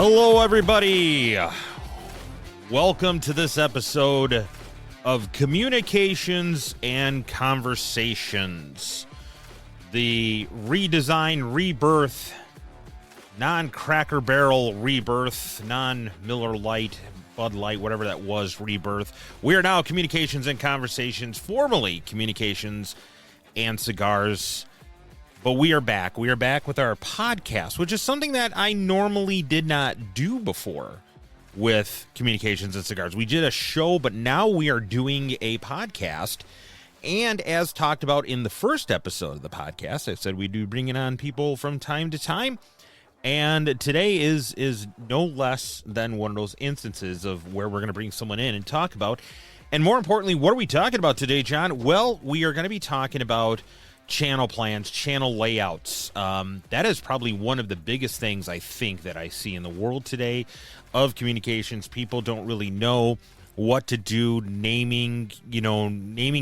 Hello, everybody. Welcome to this episode of Communications and Conversations. The redesign, rebirth, non-Cracker Barrel rebirth, non-Miller Lite, Bud Light, whatever that was, rebirth. We are now Communications and Conversations, formerly Communications and Cigars. But we are back. We are back with our podcast, which is something that I normally did not do before with Communications and Cigars. We did a show, but now we are doing a podcast. And as talked about in the first episode of the podcast, I said we do bring on people from time to time. And today is no less than one of those instances of where we're going to bring someone in and talk about. And more importantly, what are we talking about today, John? Well, we are going to be talking about channel plans, channel layouts. That is probably one of the biggest things I think that I see in the world today of communications. People don't really know what to do, naming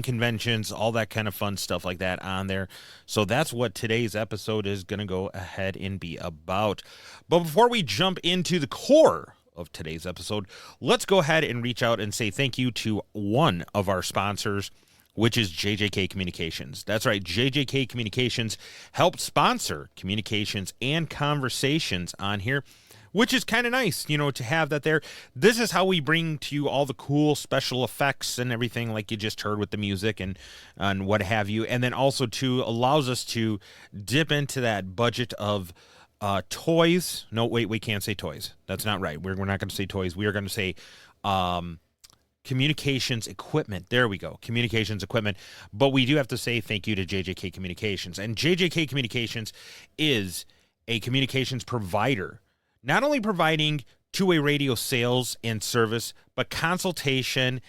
conventions, all that kind of fun stuff like that on there. So that's what today's episode is going to go ahead and be about. But before we jump into the core of today's episode, let's go ahead and reach out and say thank you to one of our sponsors, which is JJK Communications. That's right, JJK Communications helped sponsor Communications and Conversations on here, which is kind of nice, to have that there. This is how we bring to you all the cool special effects and everything like you just heard with the music and what have you. And then also allows us to dip into that budget of toys. No, wait, we can't say toys. That's not right. We're not going to say toys. We are going to say communications equipment. There we go. Communications equipment. But we do have to say thank you to JJK Communications. And JJK Communications is a communications provider, not only providing two-way radio sales and service, but consultation,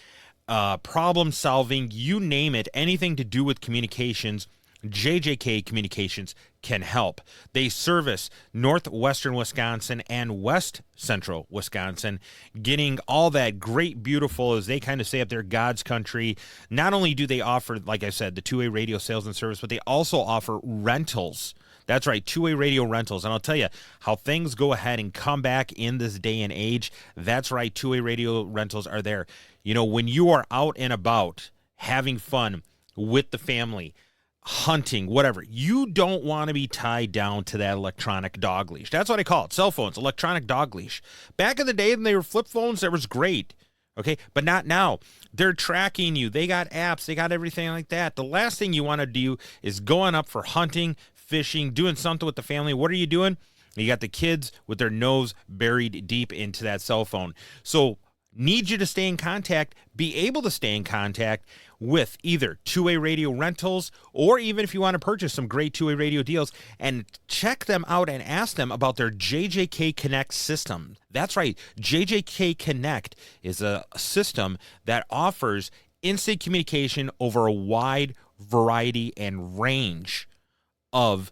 problem solving, you name it, anything to do with communications. JJK Communications can help. They service northwestern Wisconsin and west central Wisconsin, getting all that great, beautiful, as they kind of say up there, God's country. Not only do they offer, like I said, the two-way radio sales and service, but they also offer rentals. That's right, two-way radio rentals. And I'll tell you how things go ahead and come back in this day and age. That's right, two-way radio rentals are there. When you are out and about having fun with the family, hunting, whatever, you don't want to be tied down to that electronic dog leash. That's what I call it, cell phones, electronic dog leash. Back in the day when they were flip phones, that was great, okay? But not now. They're tracking you. They got apps. They got everything like that. The last thing you want to do is going up for hunting, fishing, doing something with the family. What are you doing? You got the kids with their nose buried deep into that cell phone. So need you to stay in contact, be able to stay in contact with either two-way radio rentals, or even if you want to purchase some great two-way radio deals, and check them out and ask them about their JJK Connect system. That's right, JJK Connect is a system that offers instant communication over a wide variety and range of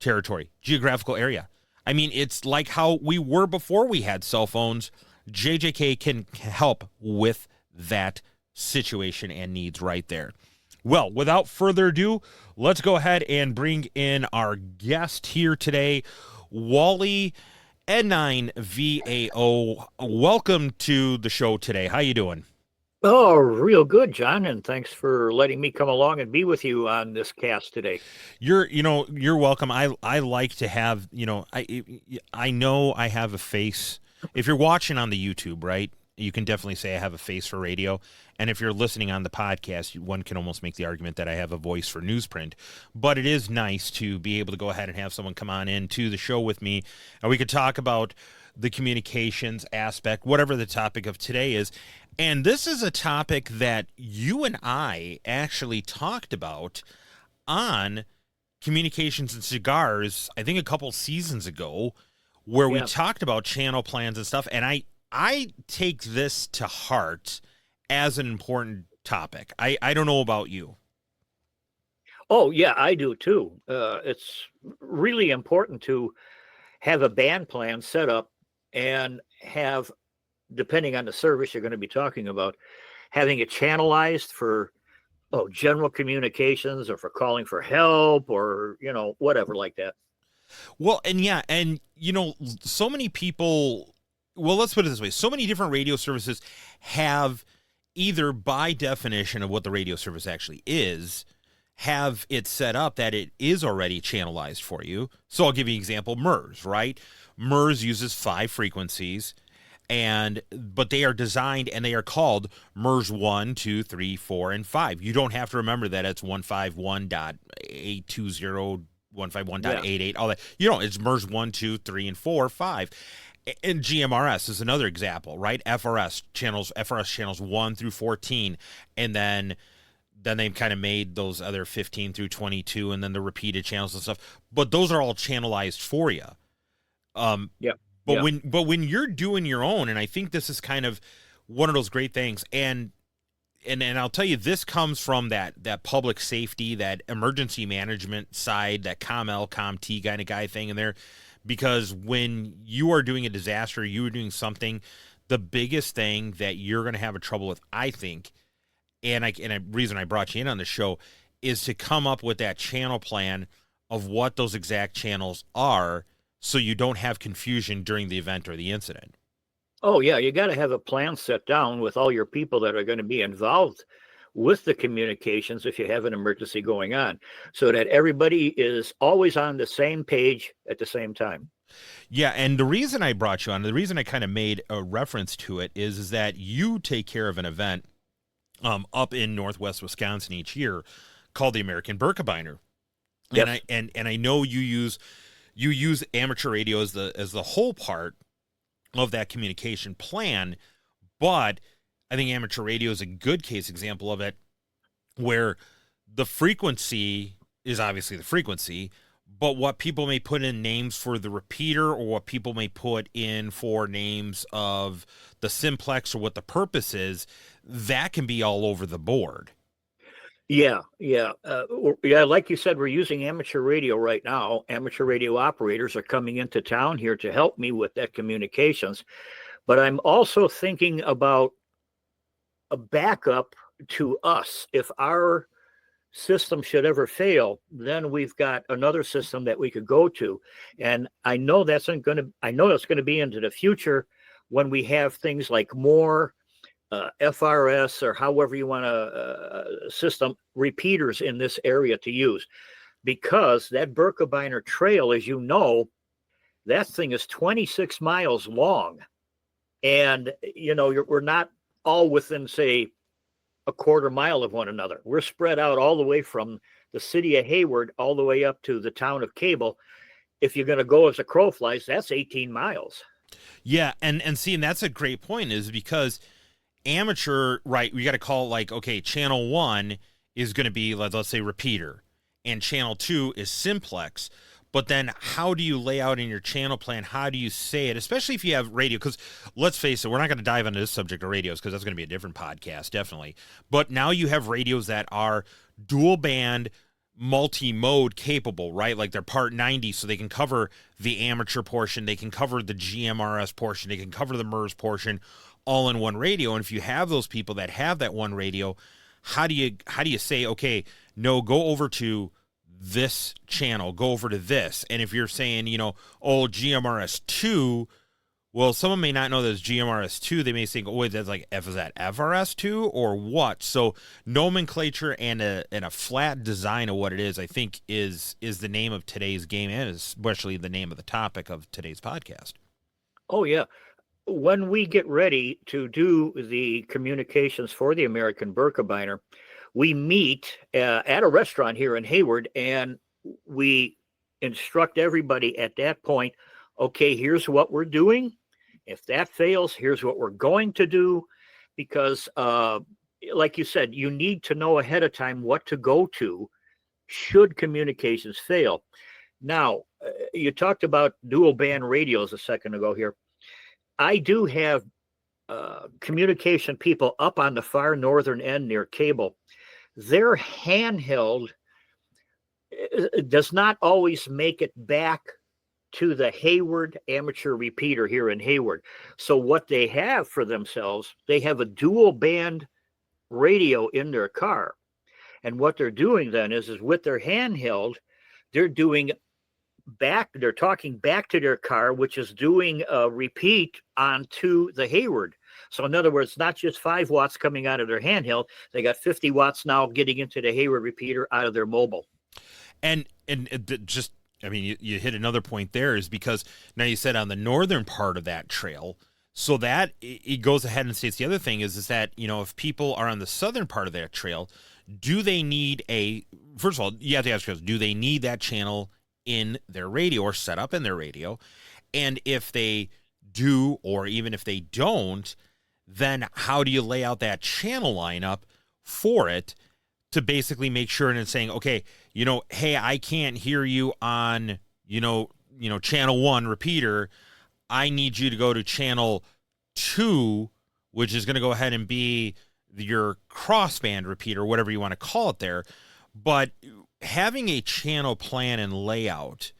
territory, geographical area. I mean, it's like how we were before we had cell phones. JJK can help with that situation and needs right there. Well, without further ado, let's go ahead and bring in our guest here today, Wally E9 VAO. Welcome to the show today. How you doing? Oh, real good, John, and thanks for letting me come along and be with you on this cast today. You're welcome. I like to have, I know I have a face. If you're watching on the YouTube, right, you can definitely say I have a face for radio. And if you're listening on the podcast, one can almost make the argument that I have a voice for newsprint. But it is nice to be able to go ahead and have someone come on into the show with me, and we could talk about the communications aspect, whatever the topic of today is. And this is a topic that you and I actually talked about on Communications and Cigars, I think a couple seasons ago, where we talked about channel plans and stuff. And I take this to heart as an important topic. I don't know about you. Oh, yeah, I do too. It's really important to have a band plan set up and have, depending on the service you're going to be talking about, having it channelized for general communications or for calling for help or, whatever like that. Well, and yeah, and so many people, well, let's put it this way. So many different radio services have, either by definition of what the radio service actually is, have it set up that it is already channelized for you. So I'll give you an example, MERS, right? MERS uses 5 frequencies, but they are designed and they are called MERS 1, 2, 3, 4, and 5. You don't have to remember that it's 151.820, Yeah. 151.88, all that. It's MERS 1, 2, 3, and 4, 5. And GMRS is another example, right? FRS channels 1 through 14, and then they've kind of made those other 15 through 22, and then the repeated channels and stuff. But those are all channelized for you. Yeah. But Yeah. when you're doing your own, and I think this is kind of one of those great things, and I'll tell you, this comes from that public safety, that emergency management side, that ComL, ComT kind of guy thing in there. Because when you are doing a disaster, you are doing something, the biggest thing that you're going to have a trouble with, I think, and reason I brought you in on the show, is to come up with that channel plan of what those exact channels are, so you don't have confusion during the event or the incident. Oh, yeah. You got to have a plan set down with all your people that are going to be involved with the communications if you have an emergency going on, so that everybody is always on the same page at the same time. Yeah, and the reason I brought you on, the reason I kind of made a reference to it is that you take care of an event up in Northwest Wisconsin each year called the American Birkebeiner. Yes. And I know you use amateur radio as the whole part of that communication plan, but I think amateur radio is a good case example of it, where the frequency is obviously the frequency, but what people may put in names for the repeater, or what people may put in for names of the simplex, or what the purpose is, that can be all over the board. Yeah, yeah, yeah. Like you said, we're using amateur radio right now. Amateur radio operators are coming into town here to help me with that communications. But I'm also thinking about a backup to us. If our system should ever fail, then we've got another system that we could go to. And I know that's going to be into the future, when we have things like more FRS, or however you want to system repeaters in this area to use, because that Birkebeiner Trail, as you know, that thing is 26 miles long, and we're not all within, say, a quarter mile of one another. We're spread out all the way from the city of Hayward all the way up to the town of Cable. If you're going to go as a crow flies, that's 18 miles. Yeah, and see, and that's a great point, is because amateur, right, we got to call it like, okay, channel 1 is going to be, let's say, repeater, and channel 2 is simplex. But then how do you lay out in your channel plan? How do you say it, especially if you have radio? Because let's face it, we're not going to dive into this subject of radios, because that's going to be a different podcast, definitely. But now you have radios that are dual band, multi-mode capable, right? Like they're part 90, so they can cover the amateur portion, they can cover the GMRS portion, they can cover the MERS portion, all in one radio. And if you have those people that have that one radio, how do you say, okay, no, go over to this channel, go over to this? And if you're saying, GMRS2, well, someone may not know that it's GMRS2. They may think, oh, wait, that's like, is that FRS2 or what? So nomenclature and a flat design of what it is, I think, is the name of today's game, and especially the name of the topic of today's podcast. Oh, yeah. When we get ready to do the communications for the American Birkebeiner, we meet at a restaurant here in Hayward, and we instruct everybody at that point, okay, here's what we're doing. If that fails, here's what we're going to do. Because like you said, you need to know ahead of time what to go to should communications fail. Now, you talked about dual band radios a second ago here. I do have communication people up on the far northern end near Cable. Their handheld does not always make it back to the Hayward amateur repeater here in Hayward. So what they have for themselves, they have a dual band radio in their car. And what they're doing then is with their handheld, they're doing back, they're talking back to their car, which is doing a repeat onto the Hayward. So in other words, not just 5 watts coming out of their handheld, they got 50 watts now getting into the Hayward repeater out of their mobile. And just, I mean, you hit another point there, is because now you said on the northern part of that trail, so that it goes ahead and states the other thing is that, you know, if people are on the southern part of that trail, do they need first of all, you have to ask yourself, do they need that channel in their radio or set up in their radio? And if they do, or even if they don't, then how do you lay out that channel lineup for it to basically make sure, and it's saying, okay, you know, hey, I can't hear you on, you know, channel 1 repeater. I need you to go to channel 2, which is going to go ahead and be your crossband repeater, whatever you want to call it there. But having a channel plan and layout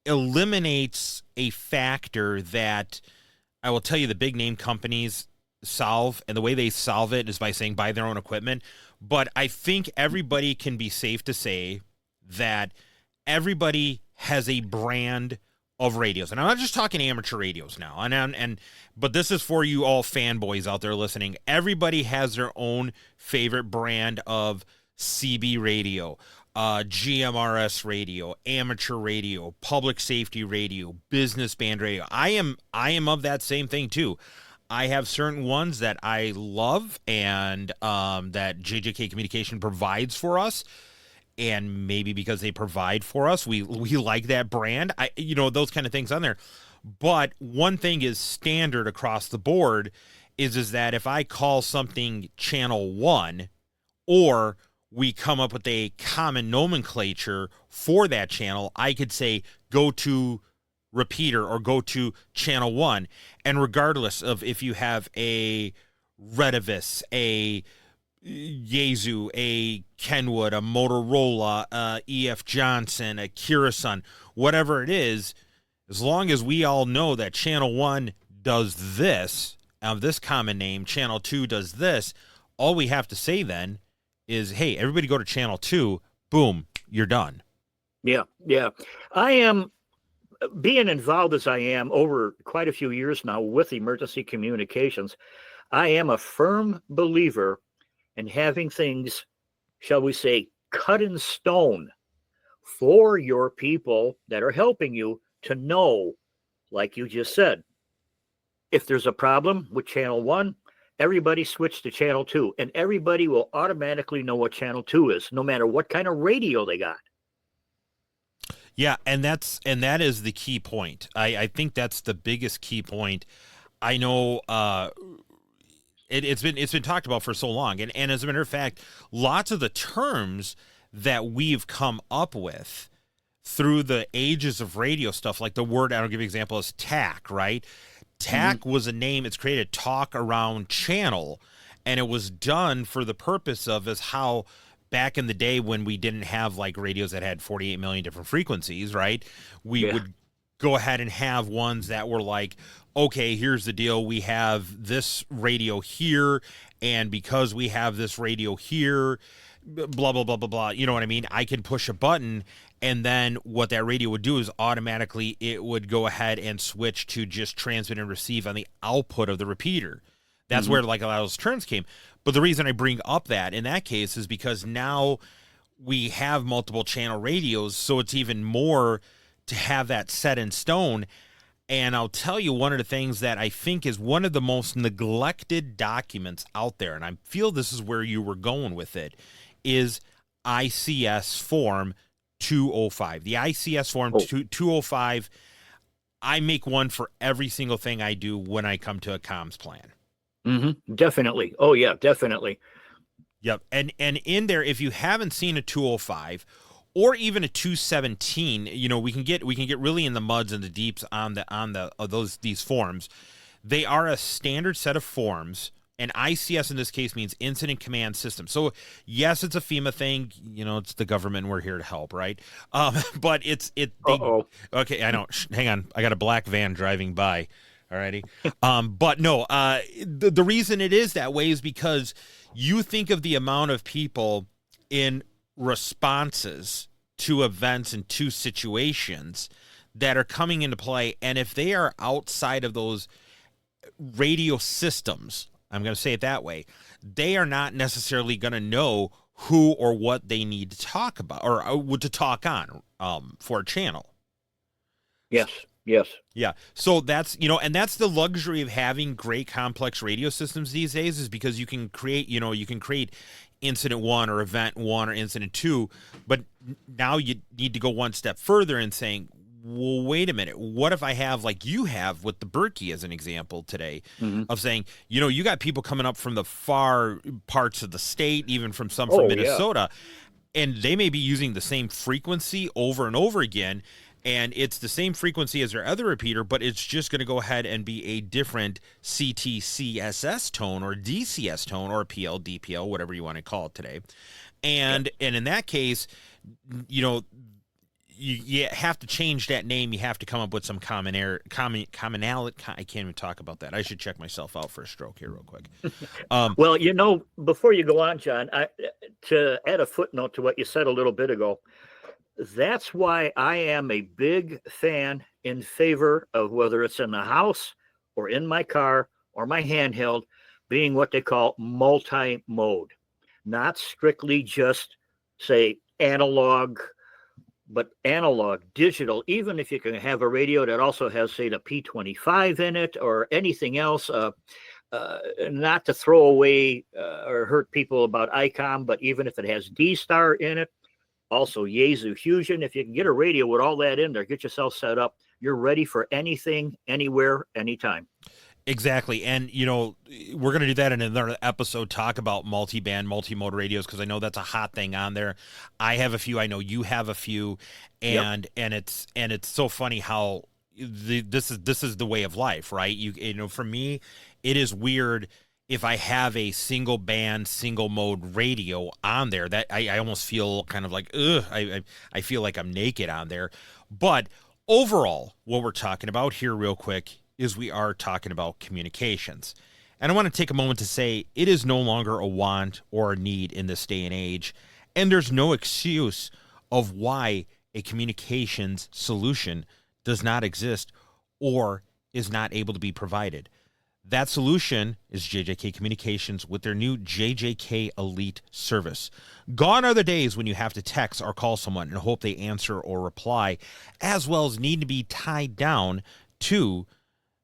eliminates a factor that I will tell you the big name companies solve, and the way they solve it is by saying buy their own equipment. But I think everybody can be safe to say that everybody has a brand of radios, and I'm not just talking amateur radios now. But this is for you all fanboys out there listening. Everybody has their own favorite brand of CB radio, GMRS radio, amateur radio, public safety radio, business band radio. I am of that same thing too. I have certain ones that I love and that JJK Communication provides for us. And maybe because they provide for us, we like that brand. Those kind of things on there. But one thing is standard across the board is that if I call something channel 1, or we come up with a common nomenclature for that channel, I could say go to repeater or go to channel 1. And regardless of if you have a Redivis, a Yaesu, a Kenwood, a Motorola, a EF Johnson, a Kirasun, whatever it is, as long as we all know that channel 1 does this, of this common name, channel 2 does this, all we have to say then is, hey, everybody go to channel 2, boom, you're done. Yeah. I am, being involved as I am over quite a few years now with emergency communications, I am a firm believer in having things, shall we say, cut in stone for your people that are helping you to know, like you just said, if there's a problem with channel 1, everybody switch to channel 2, and everybody will automatically know what channel 2 is, no matter what kind of radio they got. Yeah, and that is the key point. I think that's the biggest key point. I know it's been talked about for so long, and as a matter of fact, lots of the terms that we've come up with through the ages of radio stuff, like the word, I'll give you an example, is TAC, right? TAC was a name, it's created talk around channel, and it was done for the purpose of is how back in the day when we didn't have like radios that had 48 million different frequencies, right? We would go ahead and have ones that were like, okay, here's the deal. We have this radio here, and because we have this radio here, blah, blah, blah, blah, blah. You know what I mean? I can push a button, and then what that radio would do is automatically it would go ahead and switch to just transmit and receive on the output of the repeater. That's where like a lot of those terms came. But the reason I bring up that in that case is because now we have multiple channel radios, so it's even more to have that set in stone. And I'll tell you one of the things that I think is one of the most neglected documents out there, and I feel this is where you were going with it, is ICS Form 205. The ICS Form 205, I make one for every single thing I do when I come to a comms plan. Definitely. Oh, yeah, definitely. Yep. And in there, if you haven't seen a 205 or even a 217, we can get really in the muds and the deeps on these forms. They are a standard set of forms, and ICS in this case means Incident Command System. So yes, it's a FEMA thing. It's the government. And we're here to help, right? But okay, I know. Hang on, I got a black van driving by. Alrighty. But no, the reason it is that way is because you think of the amount of people in responses two events and two situations that are coming into play. And if they are outside of those radio systems, I'm going to say it that way, they are not necessarily going to know who or what they need to talk about or what to talk on for a channel. Yes. Yes. Yeah. So that's, and that's the luxury of having great complex radio systems these days, is because you can create incident 1 or event 1 or incident 2, but now you need to go one step further and saying, well, wait a minute. What if I have, like you have with the Berkey as an example today, of saying, you got people coming up from the far parts of the state, even from some from Minnesota, and they may be using the same frequency over and over again. And it's the same frequency as their other repeater, but it's just going to go ahead and be a different CTCSS tone or DCS tone or PL, DPL, whatever you want to call it today. And in that case, you have to change that name. You have to come up with some commonality. I can't even talk about that. I should check myself out for a stroke here real quick. Well, before you go on, John, to add a footnote to what you said a little bit ago, that's why I am a big fan in favor of, whether it's in the house or in my car or my handheld, being what they call multi-mode, not strictly just, say, analog, but analog, digital. Even if you can have a radio that also has, say, the P25 in it or anything else, not to throw away or hurt people about ICOM, but even if it has D-Star in it, also Yaesu Fusion, if you can get a radio with all that in there, get yourself set up, you're ready for anything, anywhere, anytime. Exactly. And, we're going to do that in another episode, talk about multi-band, multi-mode radios, because I know that's a hot thing on there. I have a few. I know you have a few. And it's so funny how this is the way of life, right? For me, it is weird if I have a single band, single mode radio on there, that I almost feel kind of like, I feel like I'm naked on there. But overall, what we're talking about here real quick is we are talking about communications. And I want to take a moment to say it is no longer a want or a need in this day and age. And there's no excuse of why a communications solution does not exist or is not able to be provided. That solution is JJK Communications with their new JJK Elite service. Gone are the days when you have to text or call someone and hope they answer or reply, as well as need to be tied down to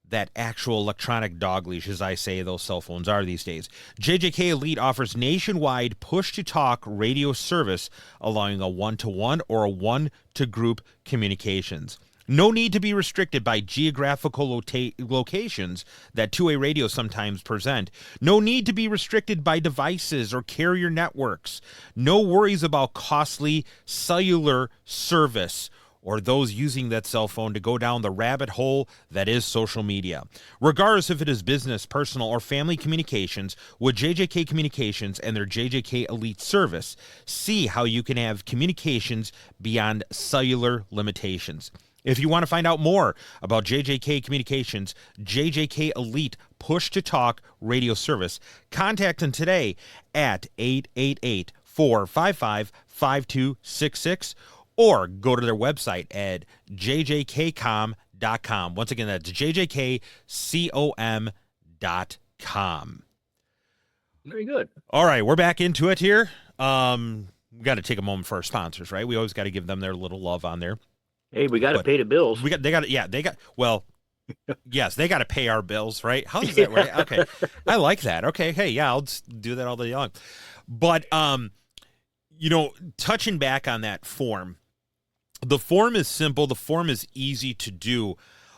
that actual electronic dog leash, as I say those cell phones are these days. JJK Elite offers nationwide push-to-talk radio service, allowing a one-to-one or a one-to-group communications. No need to be restricted by geographical locations that two-way radio sometimes present. No need to be restricted by devices or carrier networks. No worries about costly cellular service or those using that cell phone to go down the rabbit hole that is social media. Regardless if it is business, personal, or family communications, with JJK Communications and their JJK Elite service, see how you can have communications beyond cellular limitations. If you want to find out more about JJK Communications, JJK Elite push-to-talk radio service, contact them today at 888-455-5266 or go to their website at jjkcom.com. Once again, that's jjkcom.com. Very good. All right, we're back into it here. We got to take a moment for our sponsors, right? We always got to give them their little love on there. Hey, we got to pay the bills. Yes, they got to pay our bills, right? How is that right? Okay. I like that. Okay. Hey, yeah, I'll just do that all day long. But, touching back on that form, the form is simple. The form is easy to do.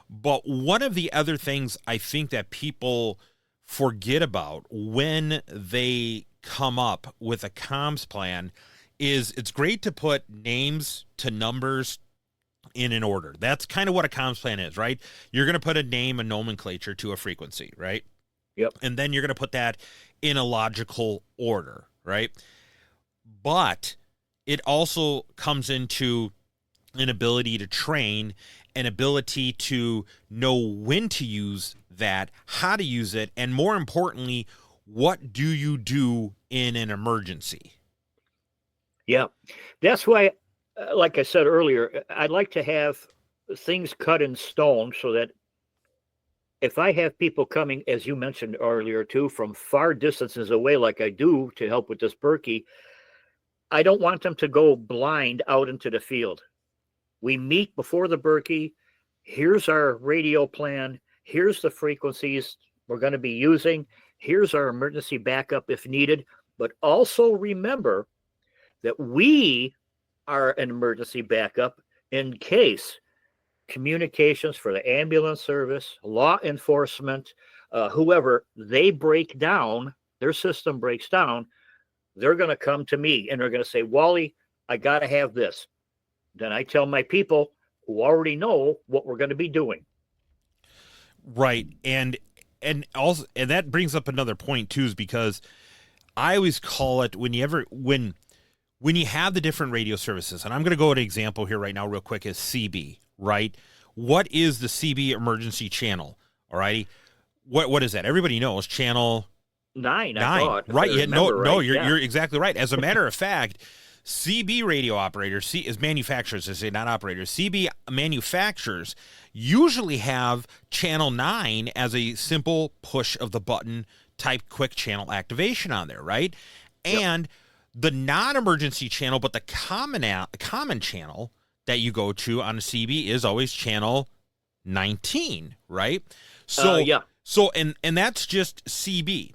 But one of the other things I think that people forget about when they come up with a comms plan is it's great to put names to numbers in an order. That's kind of what a comms plan is, right? You're going to put a name, a nomenclature to a frequency, right? Yep. And then you're going to put that in a logical order, right? But it also comes into an ability to train, an ability to know when to use that, how to use it, and more importantly, what do you do in an emergency? Yeah. That's why like I said earlier, I'd like to have things cut in stone so that if I have people coming, as you mentioned earlier too, from far distances away, like I do to help with this Berkey, I don't want them to go blind out into the field. We meet before the Berkey. Here's our radio plan. Here's the frequencies we're going to be using. Here's our emergency backup if needed. But also remember that we are an emergency backup in case communications for the ambulance service, law enforcement, whoever, they break down, their system breaks down, they're going to come to me and they're going to say, Wally, I got to have this. Then I tell my people who already know what we're going to be doing. Right. And also, and that brings up another point too, is because I always call it when you have the different radio services, and I'm going to go at an example here right now real quick, is CB, right? What is the CB emergency channel? All righty. What is that? Everybody knows channel 9, I thought. Right. Yeah, no, right. You're exactly right. As a matter of fact, CB radio operators, is manufacturers, I say not operators, CB manufacturers usually have channel 9 as a simple push of the button type quick channel activation on there, right? Yep. And the non-emergency channel, but the common channel that you go to on a CB is always channel 19, right? So yeah. So and that's just CB.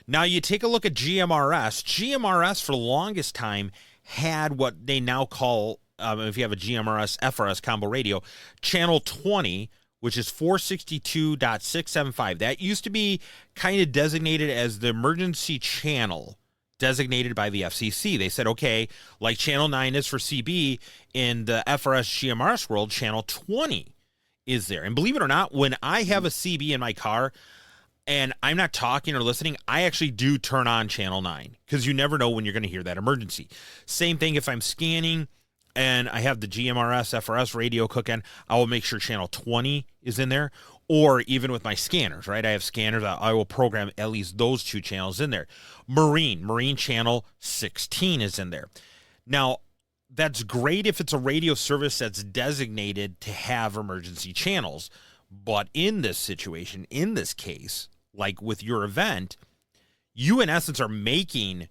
Now you take a look at GMRS. GMRS for the longest time had what they now call, if you have a GMRS FRS combo radio, channel 20, which is 462.675. That used to be kind of designated as the emergency channel designated by the FCC. They said, okay, like channel 9 is for CB, in the FRS GMRS world, channel 20 is there. And believe it or not, when I have a CB in my car and I'm not talking or listening, I actually do turn on channel 9 because you never know when you're going to hear that emergency. Same thing if I'm scanning and I have the GMRS FRS radio cooking, I will make sure channel 20 is in there. Or even with my scanners, right? I have scanners. I will program at least those two channels in there. Marine channel 16 is in there. Now, that's great if it's a radio service that's designated to have emergency channels. But in this situation, in this case, like with your event, you in essence are making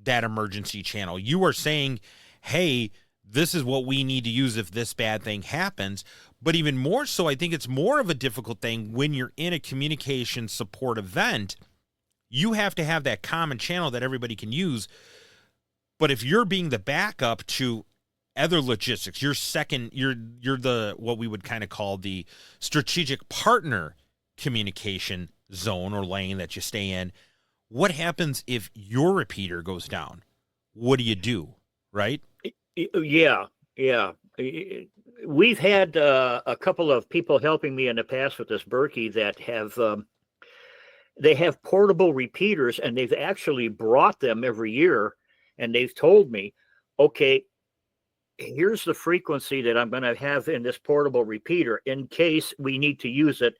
that emergency channel. You are saying, hey, this is what we need to use if this bad thing happens. But even more so, I think it's more of a difficult thing when you're in a communication support event. You have to have that common channel that everybody can use. But if you're being the backup to other logistics, you're the what we would kind of call the strategic partner communication zone or lane that you stay in. What happens if your repeater goes down? What do you do, right? Yeah. We've had a couple of people helping me in the past with this Berkey that have they have portable repeaters, and they've actually brought them every year, and they've told me, okay, here's the frequency that I'm going to have in this portable repeater in case we need to use it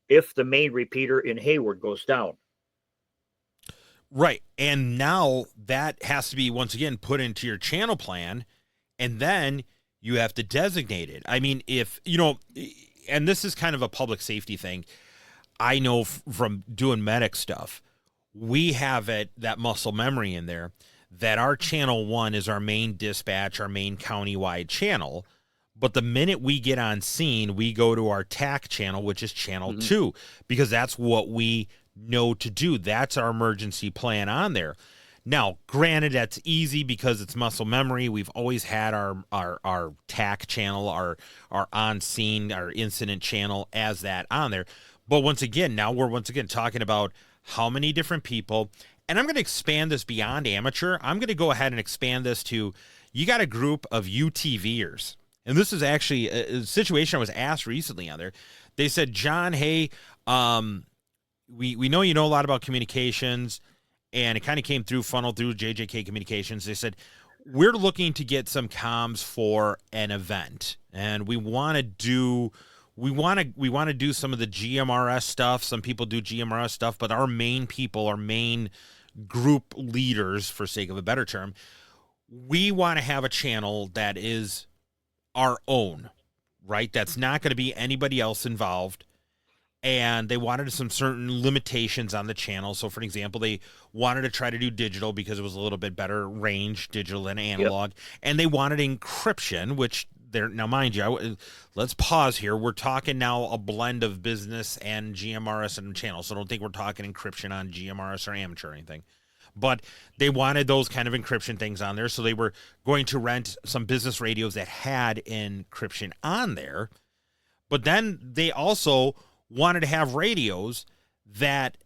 if the main repeater in Hayward goes down. Right. And now that has to be, once again, put into your channel plan, and then you have to designate it. I mean, if, and this is kind of a public safety thing. I know from doing medic stuff, we have that muscle memory in there that our channel 1 is our main dispatch, our main county-wide channel. But the minute we get on scene, we go to our TAC channel, which is channel 2, because that's what we know to do. That's our emergency plan on there. Now, granted, that's easy because it's muscle memory. We've always had our TAC channel, our on scene, our incident channel as that on there. But once again, now we're talking about how many different people. And I'm going to expand this beyond amateur. I'm going to go ahead and expand this to, you got a group of UTVers. And this is actually a situation I was asked recently on there. They said, John, hey, we know you know a lot about communications, and it kind of came through, funneled through JJK Communications. They said, we're looking to get some comms for an event, and we want to do some of the GMRS stuff. Some people do GMRS stuff, but our main people, our main group leaders, for sake of a better term, we want to have a channel that is our own, right? That's not going to be anybody else involved. And they wanted some certain limitations on the channel. So, for example, they wanted to try to do digital because it was a little bit better range, digital than Yep. analog. And they wanted encryption, which they're now, mind you, let's pause here. We're talking now a blend of business and GMRS and channel. So, don't think we're talking encryption on GMRS or amateur or anything. But they wanted those kind of encryption things on there. So, they were going to rent some business radios that had encryption on there. But then they also wanted to have radios that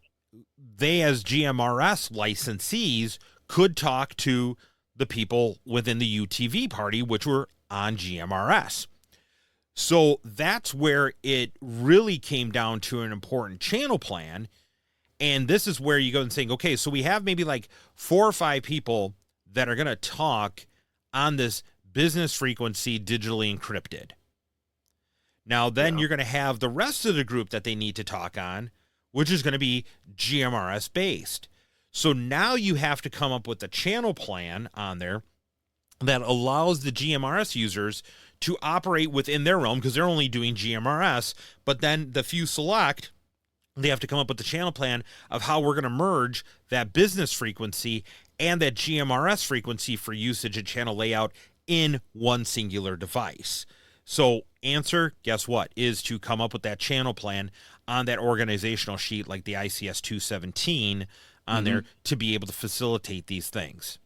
they, as GMRS licensees, could talk to the people within the UTV party, which were on GMRS. So that's where it really came down to an important channel plan. And this is where you go and saying, okay, so we have maybe like 4 or 5 people that are going to talk on this business frequency digitally encrypted. Now, then you're going to have the rest of the group that they need to talk on, which is going to be GMRS based. So now you have to come up with a channel plan on there that allows the GMRS users to operate within their realm because they're only doing GMRS. But then the few select, they have to come up with the channel plan of how we're going to merge that business frequency and that GMRS frequency for usage and channel layout in one singular device. So answer, guess what, is to come up with that channel plan on that organizational sheet like the ICS 217 on there to be able to facilitate these things.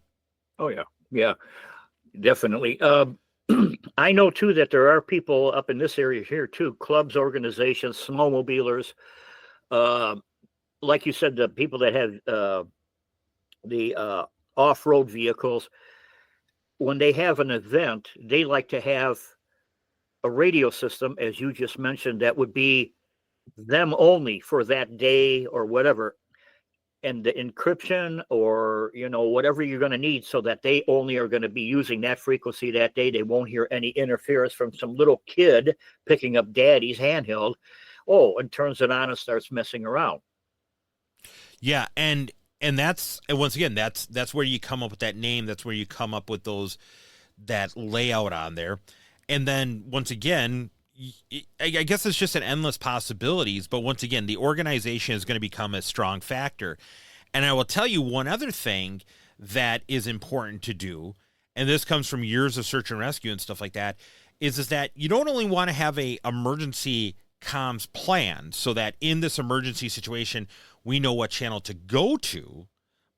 Oh, yeah. Yeah, definitely. I know, too, that there are people up in this area here, too, clubs, organizations, snowmobilers. Like you said, the people that have the off-road vehicles, when they have an event, they like to have a radio system, as you just mentioned, that would be them only for that day or whatever. And the encryption or, whatever you're going to need so that they only are going to be using that frequency that day. They won't hear any interference from some little kid picking up daddy's handheld. Oh, and turns it on and starts messing around. Yeah. And that's, once again, that's where you come up with that name. That's where you come up with that layout on there. And then once again, I guess it's just an endless possibilities. But once again, the organization is going to become a strong factor. And I will tell you one other thing that is important to do, and this comes from years of search and rescue and stuff like that, is that you don't only want to have a emergency comms plan so that in this emergency situation, we know what channel to go to,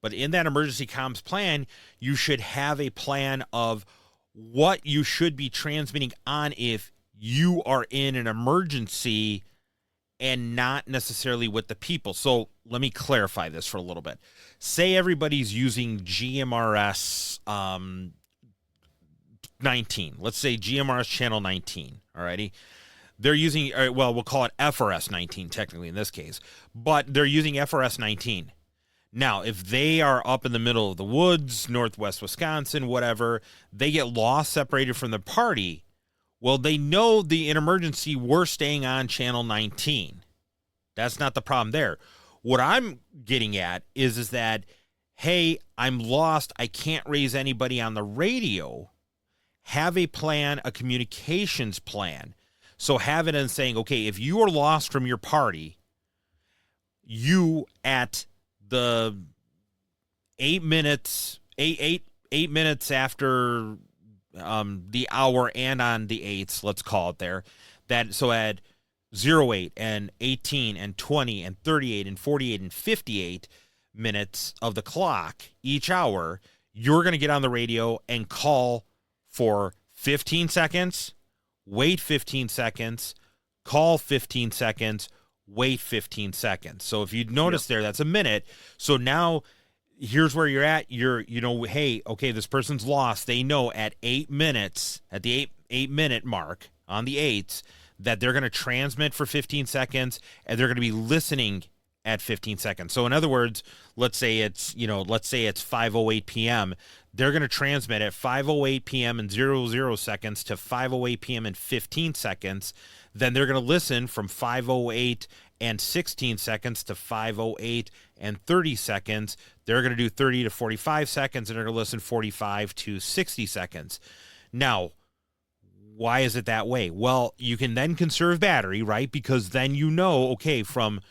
but in that emergency comms plan, you should have a plan of what you should be transmitting on if you are in an emergency and not necessarily with the people. So let me clarify this for a little bit. Say everybody's using GMRS 19. Let's say GMRS channel 19. Alrighty. They're using, well, we'll call it FRS 19 technically in this case, but they're using FRS 19. Now, if they are up in the middle of the woods, northwest Wisconsin, whatever, they get lost, separated from the party. Well, they know in emergency we're staying on channel 19. That's not the problem there. What I'm getting at is that, hey, I'm lost. I can't raise anybody on the radio. Have a plan, a communications plan. So have it in saying, okay, if you are lost from your party, you at the 8 minutes after the hour and on the 8s, let's call it there, that so at 08 and 18 and 20 and 38 and 48 and 58 minutes of the clock each hour, you're going to get on the radio and call for 15 seconds, wait 15 seconds, call 15 seconds, wait 15 seconds. So if you notice there, that's a minute. So now here's where you're at. Hey, okay, this person's lost. They know at 8 minutes, at the 8-minute mark on the 8s, that they're going to transmit for 15 seconds and they're going to be listening at 15 seconds. So in other words, let's say it's 5:08 p.m. They're going to transmit at 5:08 p.m. and 00 seconds to 5:08 p.m. and 15 seconds. Then they're going to listen from 5:08 and 16 seconds to 5:08 and 30 seconds. They're going to do 30 to 45 seconds, and they're going to listen 45 to 60 seconds. Now, why is it that way? Well, you can then conserve battery, right? Because then you know, okay, from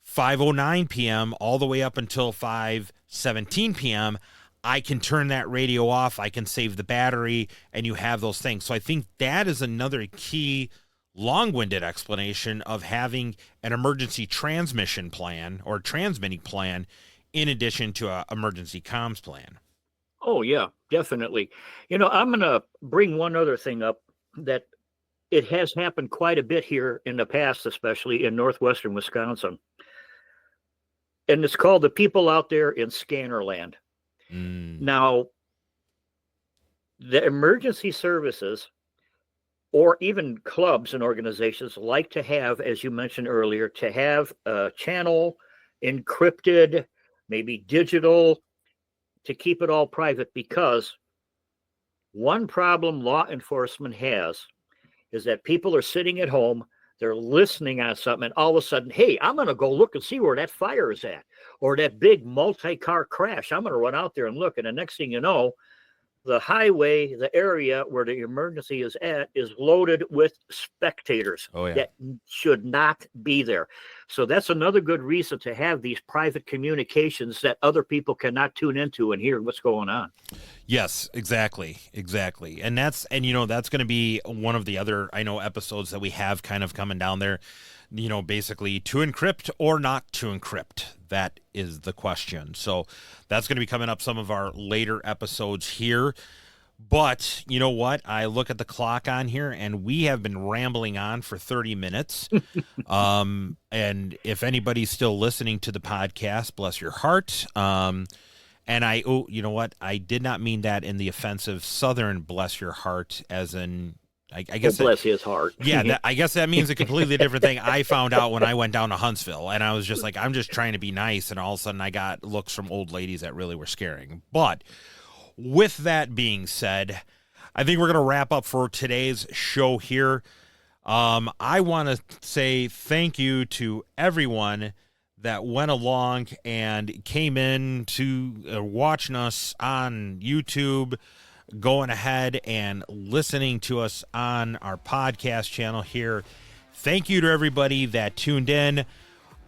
5:09 p.m. all the way up until 5:17 p.m., I can turn that radio off, I can save the battery, and you have those things. So I think that is another key long-winded explanation of having an emergency transmission plan or transmitting plan in addition to an emergency comms plan. Oh, yeah, definitely. I'm going to bring one other thing up that it has happened quite a bit here in the past, especially in northwestern Wisconsin. And it's called the people out there in Scannerland. Now, the emergency services or even clubs and organizations like to have, as you mentioned earlier, to have a channel encrypted, maybe digital, to keep it all private, because one problem law enforcement has is that people are sitting at home, they're listening on something, and all of a sudden, hey, I'm going to go look and see where that fire is at, or that big multi-car crash. I'm going to run out there and look. And the next thing you know, the highway, the area where the emergency is at, is loaded with spectators that should not be there. So that's another good reason to have these private communications that other people cannot tune into and hear what's going on. Yes, exactly. And that's going to be one of the other, episodes that we have kind of coming down there, basically to encrypt or not to encrypt. That is the question. So that's going to be coming up some of our later episodes here. But you know what? I look at the clock on here, and we have been rambling on for 30 minutes. And if anybody's still listening to the podcast, bless your heart. And you know what? I did not mean that in the offensive Southern bless your heart, as in, I guess bless his heart. Yeah, I guess that means a completely different thing. I found out when I went down to Huntsville, and I was just like, I'm just trying to be nice, and all of a sudden I got looks from old ladies that really were scaring. But with that being said, I think we're going to wrap up for today's show here. I want to say thank you to everyone that went along and came in to watching us on YouTube, going ahead and listening to us on our podcast channel here. Thank you to everybody that tuned in.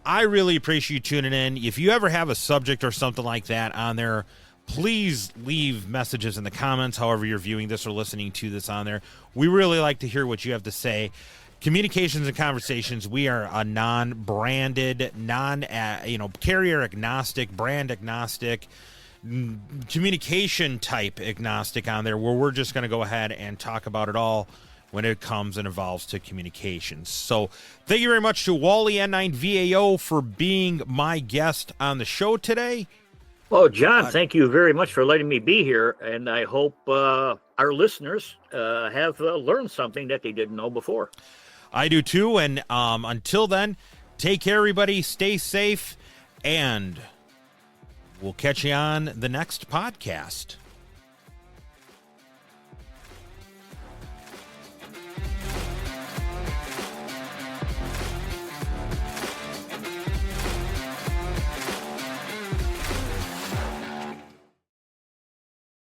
I really appreciate you tuning in. If you ever have a subject or something like that on there, please leave messages in the comments, however you're viewing this or listening to this on there. We really like to hear what you have to say. Communications and Conversations, we are a non-branded, carrier agnostic, brand agnostic, communication type agnostic on there, where we're just going to go ahead and talk about it all when it comes and evolves to communications. So thank you very much to Wally N9VAO for being my guest on the show today. Well, John, thank you very much for letting me be here, and I hope our listeners have learned something that they didn't know before. I do too, and until then, take care, everybody, stay safe, and we'll catch you on the next podcast.